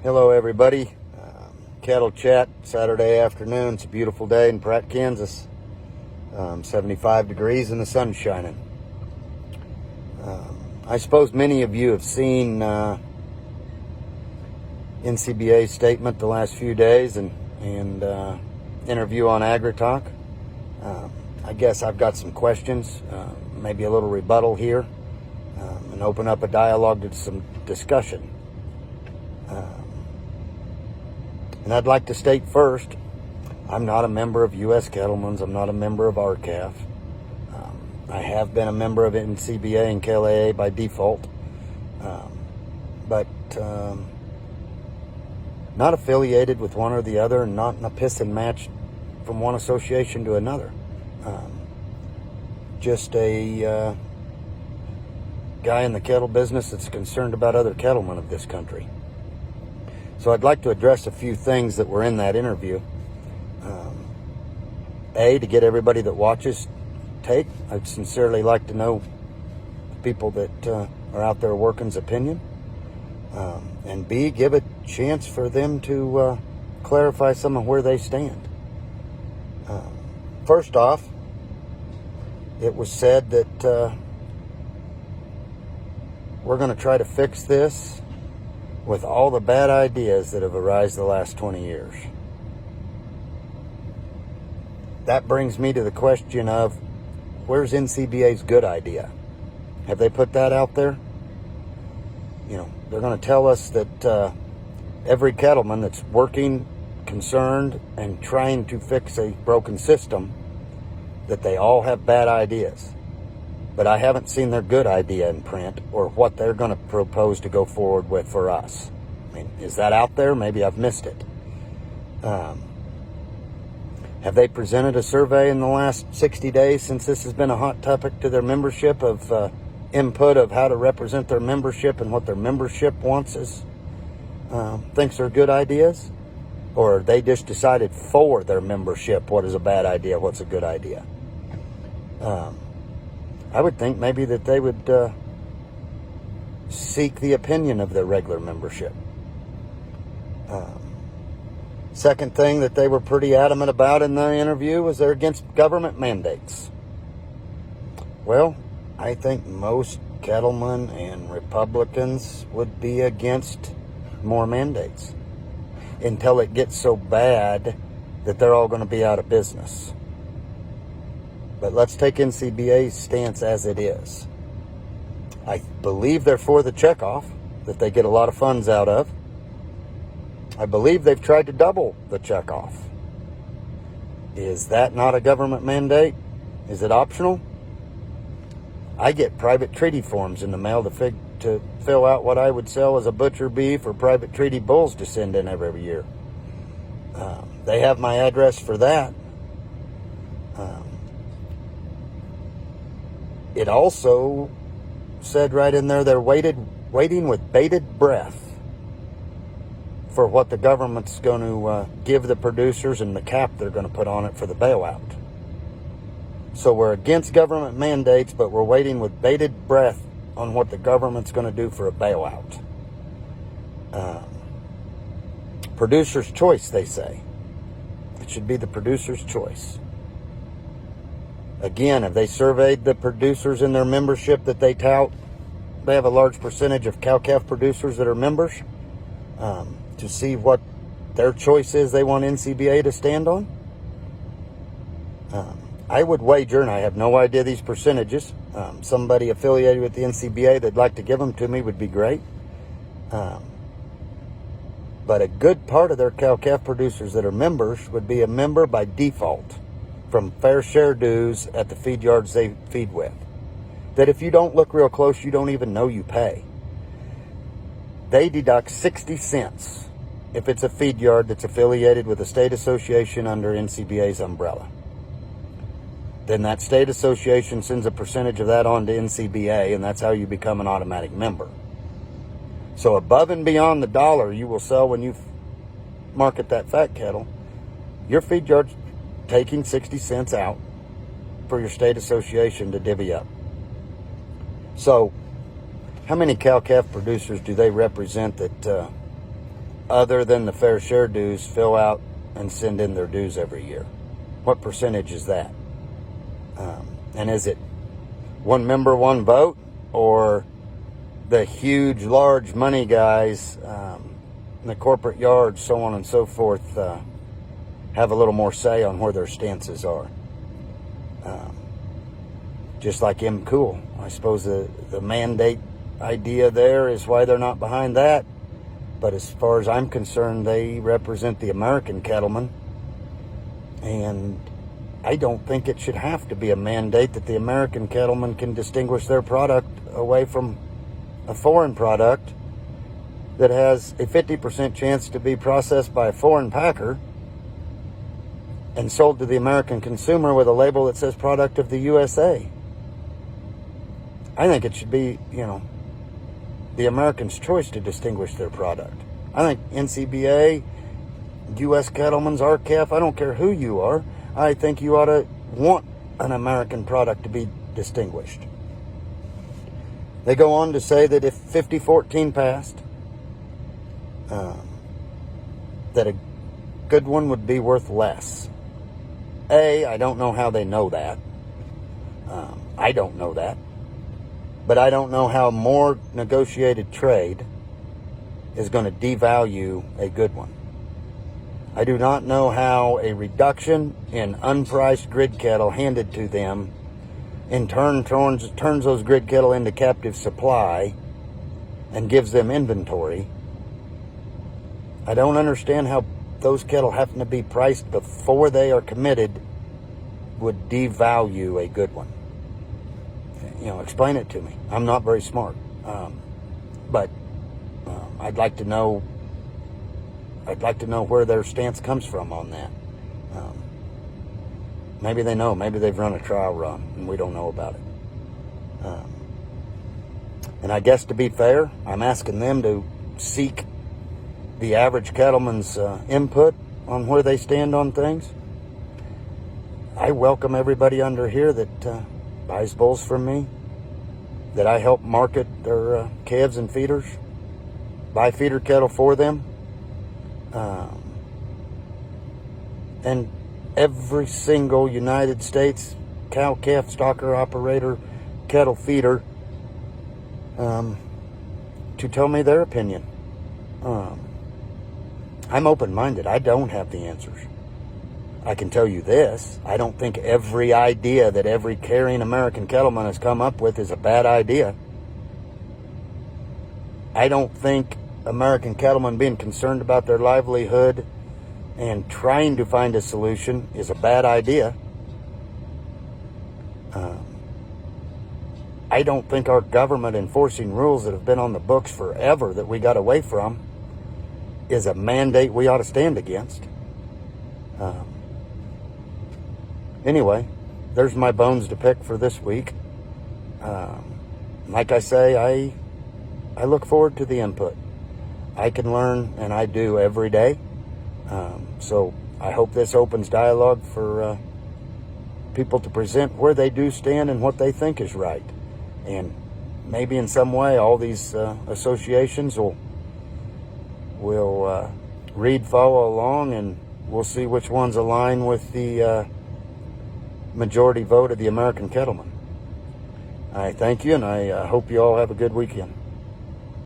Hello everybody. Cattle Chat, Saturday afternoon. It's a beautiful day in Pratt, Kansas. 75 degrees and the sun's shining. I suppose many of you have seen NCBA's statement the last few days and interview on AgriTalk. I guess I've got some questions, maybe a little rebuttal here, and open up a dialogue to some discussion. And I'd like to state first, I'm not a member of U.S. Cattlemen's. I'm not a member of RCAF. I have been a member of NCBA and KattleUSA by default, but not affiliated with one or the other, and not in a piss and match from one association to another. Just a guy in the cattle business that's concerned about other cattlemen of this country. So I'd like to address a few things that were in that interview. To get everybody that watches take. I'd sincerely like to know the people that are out there working's opinion. And B, give a chance for them to clarify some of where they stand. First off, it was said that we're going to try to fix this with all the bad ideas that have arisen the last 20 years. That brings me to the question of, where's NCBA's good idea? Have they put that out there? You know, they're going to tell us that every cattleman that's working, concerned, and trying to fix a broken system, that they all have bad ideas. But I haven't seen their good idea in print or what they're going to propose to go forward with for us. I mean, is that out there? Maybe I've missed it. Have they presented a survey in the last 60 days since this has been a hot topic to their membership of input of how to represent their membership and what their membership wants as thinks are good ideas? Or they just decided for their membership what is a bad idea, what's a good idea? I would think maybe that they would seek the opinion of their regular membership. Second thing that they were pretty adamant about in the interview was they're against government mandates. Well, I think most cattlemen and Republicans would be against more mandates until it gets so bad that they're all going to be out of business. But let's take NCBA's stance as it is. I believe they're for the checkoff that they get a lot of funds out of. I believe they've tried to double the checkoff. Is that not a government mandate? Is it optional? I get private treaty forms in the mail to fill out what I would sell as a butcher beef or private treaty bulls to send in every year. They have my address for that. It also said right in there they're waiting with bated breath for what the government's going to give the producers and the cap they're going to put on it for the bailout. So we're against government mandates, but we're waiting with bated breath on what the government's going to do for a bailout. Producer's choice, they say. It should be the producer's choice. Again, have they surveyed the producers in their membership that they tout? They have a large percentage of cow-calf producers that are members, to see what their choice is they want NCBA to stand on. I would wager, and I have no idea these percentages, somebody affiliated with the NCBA that'd like to give them to me would be great. But a good part of their cow-calf producers that are members would be a member by default from fair share dues at the feed yards they feed with. That if you don't look real close, you don't even know you pay. They deduct 60 cents if it's a feed yard that's affiliated with a state association under NCBA's umbrella. Then that state association sends a percentage of that on to NCBA, and that's how you become an automatic member. So above and beyond the dollar you will sell when you market that fat cattle, your feed yard's taking 60 cents out for your state association to divvy up. So how many cow-calf producers do they represent that other than the fair share dues, fill out and send in their dues every year? What percentage is that? And is it one member, one vote, or the huge, large money guys in the corporate yards, so on and so forth, have a little more say on where their stances are? Just like M. Cool. I suppose the mandate idea there is why they're not behind that. But as far as I'm concerned, they represent the American cattlemen. And I don't think it should have to be a mandate that the American cattlemen can distinguish their product away from a foreign product that has a 50% chance to be processed by a foreign packer and sold to the American consumer with a label that says product of the USA. I think it should be, the Americans' choice to distinguish their product. I think NCBA, U.S. Cattlemen's, RCAF, I don't care who you are, I think you ought to want an American product to be distinguished. They go on to say that if 5014 passed, that a good one would be worth less. I don't know how they know that. I don't know that. But I don't know how more negotiated trade is going to devalue a good one. I do not know how a reduction in unpriced grid cattle handed to them in turn turns those grid cattle into captive supply and gives them inventory. I don't understand how those cattle happen to be priced before they are committed would devalue a good one. Explain it to me. I'm not very smart. But I'd like to know where their stance comes from on that. Maybe they know. Maybe they've run a trial run and we don't know about it. And I guess to be fair, I'm asking them to seek the average cattleman's input on where they stand on things. I welcome everybody under here that buys bulls from me, that I help market their calves and feeders, buy feeder cattle for them. And every single United States cow, calf, stocker, operator, cattle feeder to tell me their opinion. I'm open-minded. I don't have the answers. I can tell you this. I don't think every idea that every carrying American cattleman has come up with is a bad idea. I don't think American cattlemen being concerned about their livelihood and trying to find a solution is a bad idea. I don't think our government enforcing rules that have been on the books forever that we got away from is a mandate we ought to stand against. Anyway, there's my bones to pick for this week. Like I say, I look forward to the input. I can learn, and I do every day. So I hope this opens dialogue for people to present where they do stand and what they think is right. And maybe in some way all these associations will read, follow along, and we'll see which ones align with the majority vote of the American cattlemen. I thank you, and I hope you all have a good weekend.